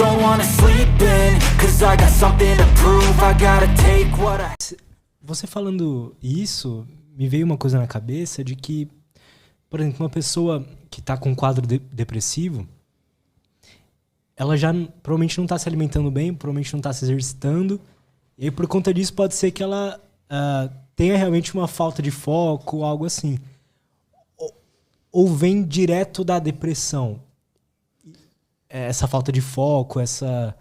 don't wanna sleep in, cause I got something to prove. I gotta take what I... Você falando isso, me veio uma coisa na cabeça de que, por exemplo, uma pessoa que tá com um quadro depressivo, ela já provavelmente não tá se alimentando bem, provavelmente não tá se exercitando, e aí, por conta disso pode ser que ela tenha realmente uma falta de foco, algo assim. Ou vem direto da depressão? Essa falta de foco, essa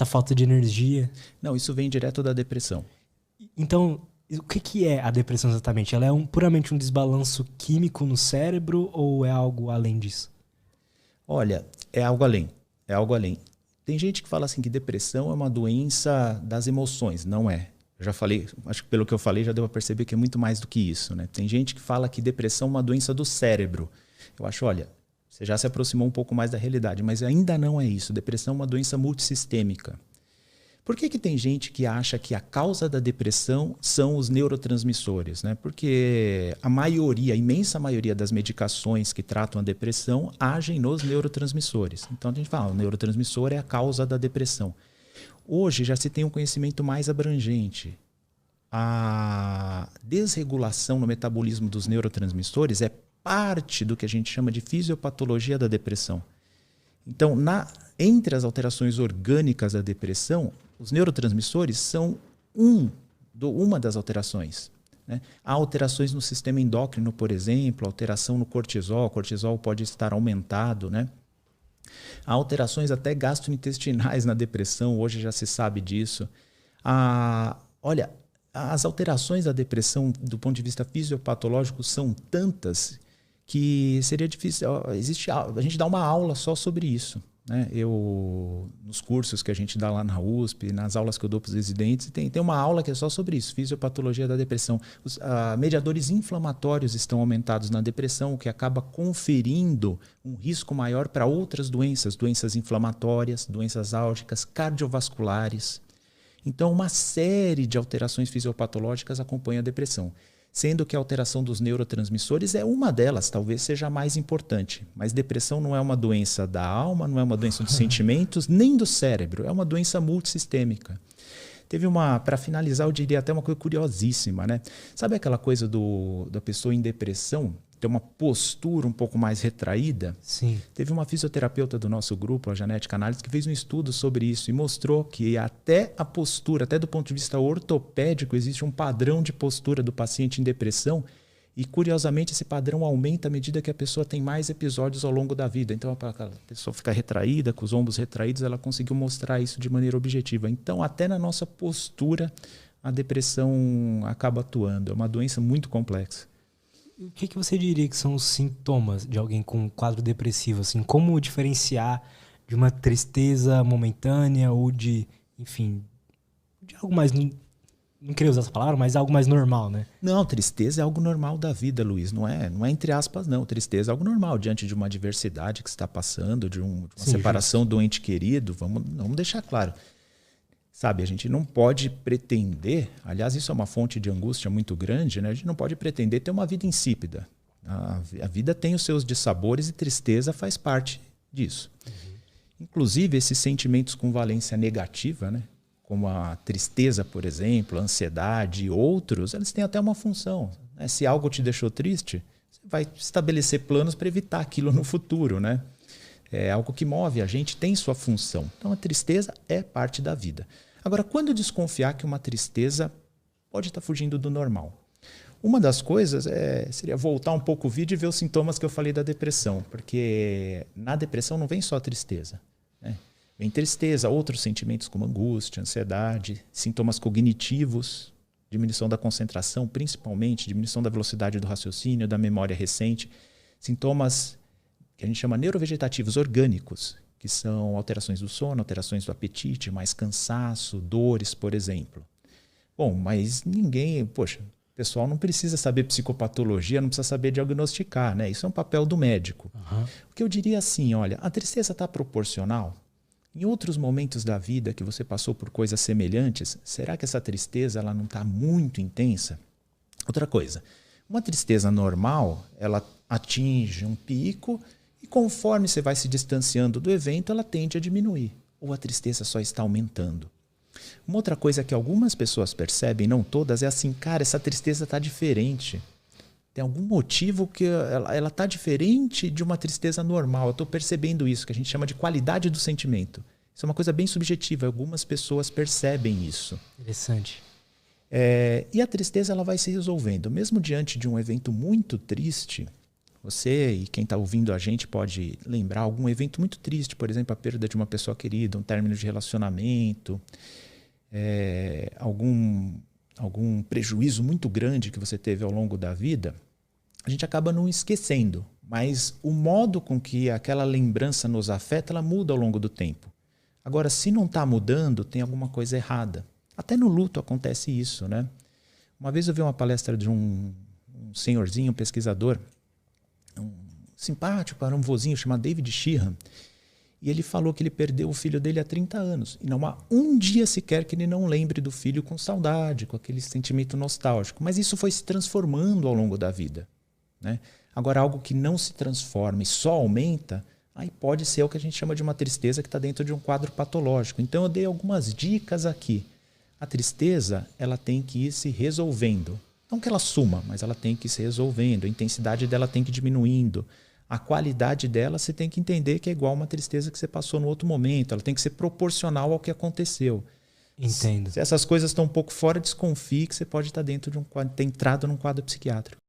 falta de energia? Não, isso vem direto da depressão. Então, o que é a depressão exatamente? Ela é puramente um desbalanço químico no cérebro ou é algo além disso? Olha, é algo além. É algo além. Tem gente que fala assim que depressão é uma doença das emoções. Não é. Eu já falei, acho que pelo que eu falei já deu para perceber que é muito mais do que isso, né? Tem gente que fala que depressão é uma doença do cérebro. Eu acho, olha, você já se aproximou um pouco mais da realidade, mas ainda não é isso. Depressão é uma doença multissistêmica. Por que tem gente que acha que a causa da depressão são os neurotransmissores, né? Porque a imensa maioria das medicações que tratam a depressão agem nos neurotransmissores. Então a gente fala, o neurotransmissor é a causa da depressão. Hoje já se tem um conhecimento mais abrangente. A desregulação no metabolismo dos neurotransmissores é parte do que a gente chama de fisiopatologia da depressão. Então, entre as alterações orgânicas da depressão, os neurotransmissores são uma das alterações, né? Há alterações no sistema endócrino, por exemplo, alteração no cortisol. O cortisol pode estar aumentado, né? Há alterações até gastrointestinais na depressão, hoje já se sabe disso. Olha, as alterações da depressão do ponto de vista fisiopatológico são tantas que seria difícil. A gente dá uma aula só sobre isso, né? Nos cursos que a gente dá lá na USP, nas aulas que eu dou para os residentes, tem uma aula que é só sobre isso, fisiopatologia da depressão. Os mediadores inflamatórios estão aumentados na depressão, o que acaba conferindo um risco maior para outras doenças inflamatórias, doenças álgicas, cardiovasculares. Então, uma série de alterações fisiopatológicas acompanha a depressão. Sendo que a alteração dos neurotransmissores é uma delas, talvez seja a mais importante. Mas depressão não é uma doença da alma, não é uma doença dos sentimentos, nem do cérebro. É uma doença multissistêmica. Para finalizar, eu diria até uma coisa curiosíssima, né? Sabe aquela coisa da pessoa em depressão ter uma postura um pouco mais retraída? Sim. Teve uma fisioterapeuta do nosso grupo, a Janete Canales, que fez um estudo sobre isso e mostrou que até a postura, até do ponto de vista ortopédico, existe um padrão de postura do paciente em depressão e, curiosamente, esse padrão aumenta à medida que a pessoa tem mais episódios ao longo da vida. Então, a pessoa fica retraída, com os ombros retraídos, ela conseguiu mostrar isso de maneira objetiva. Então, até na nossa postura, a depressão acaba atuando. É uma doença muito complexa. O que você diria que são os sintomas de alguém com um quadro depressivo? Assim, como diferenciar de uma tristeza momentânea ou de algo mais... Não queria usar essa palavra, mas algo mais normal, né? Não, tristeza é algo normal da vida, Luiz. Não é entre aspas, não. Tristeza é algo normal diante de uma adversidade que você está passando, de uma separação do ente querido. Vamos deixar claro. Sabe, a gente não pode pretender, aliás, isso é uma fonte de angústia muito grande, né? A gente não pode pretender ter uma vida insípida. A vida tem os seus dissabores e tristeza faz parte disso. Uhum. Inclusive, esses sentimentos com valência negativa, né? Como a tristeza, por exemplo, a ansiedade e outros, eles têm até uma função, né? Se algo te deixou triste, você vai estabelecer planos para evitar aquilo no futuro, né? É algo que move a gente, tem sua função. Então, a tristeza é parte da vida. Agora, quando desconfiar que uma tristeza pode estar fugindo do normal? Uma das coisas seria voltar um pouco o vídeo e ver os sintomas que eu falei da depressão, porque na depressão não vem só a tristeza, né? Vem tristeza, outros sentimentos como angústia, ansiedade, sintomas cognitivos, diminuição da concentração, principalmente, diminuição da velocidade do raciocínio, da memória recente, sintomas que a gente chama neurovegetativos orgânicos, que são alterações do sono, alterações do apetite, mais cansaço, dores, por exemplo. Bom, mas o pessoal não precisa saber psicopatologia, não precisa saber diagnosticar, né? Isso é um papel do médico. Uhum. O que eu diria assim, olha, a tristeza está proporcional? Em outros momentos da vida que você passou por coisas semelhantes, será que essa tristeza ela não está muito intensa? Outra coisa, uma tristeza normal, ela atinge um pico e conforme você vai se distanciando do evento, ela tende a diminuir. ou a tristeza só está aumentando? Uma outra coisa que algumas pessoas percebem, não todas, é assim, cara, essa tristeza está diferente. Tem algum motivo que ela está diferente de uma tristeza normal. Eu estou percebendo isso, que a gente chama de qualidade do sentimento. Isso é uma coisa bem subjetiva. Algumas pessoas percebem isso. Interessante. E a tristeza ela vai se resolvendo. Mesmo diante de um evento muito triste, você e quem está ouvindo a gente pode lembrar algum evento muito triste, por exemplo, a perda de uma pessoa querida, um término de relacionamento, algum prejuízo muito grande que você teve ao longo da vida. A gente acaba não esquecendo, mas o modo com que aquela lembrança nos afeta, ela muda ao longo do tempo. Agora, se não está mudando, tem alguma coisa errada. Até no luto acontece isso, né? Uma vez eu vi uma palestra de um senhorzinho, um pesquisador, um simpático, era um vozinho chamado David Sheehan, e ele falou que ele perdeu o filho dele há 30 anos. E não há um dia sequer que ele não lembre do filho com saudade, com aquele sentimento nostálgico. Mas isso foi se transformando ao longo da vida, né? Agora, algo que não se transforma e só aumenta, aí pode ser o que a gente chama de uma tristeza que está dentro de um quadro patológico. Então eu dei algumas dicas aqui. A tristeza, ela tem que ir se resolvendo. Não que ela suma, mas ela tem que ir se resolvendo. A intensidade dela tem que ir diminuindo. A qualidade dela você tem que entender que é igual uma tristeza que você passou no outro momento. Ela tem que ser proporcional ao que aconteceu. Entendo. Se essas coisas estão um pouco fora, desconfie que você pode estar dentro de ter entrado num quadro psiquiátrico.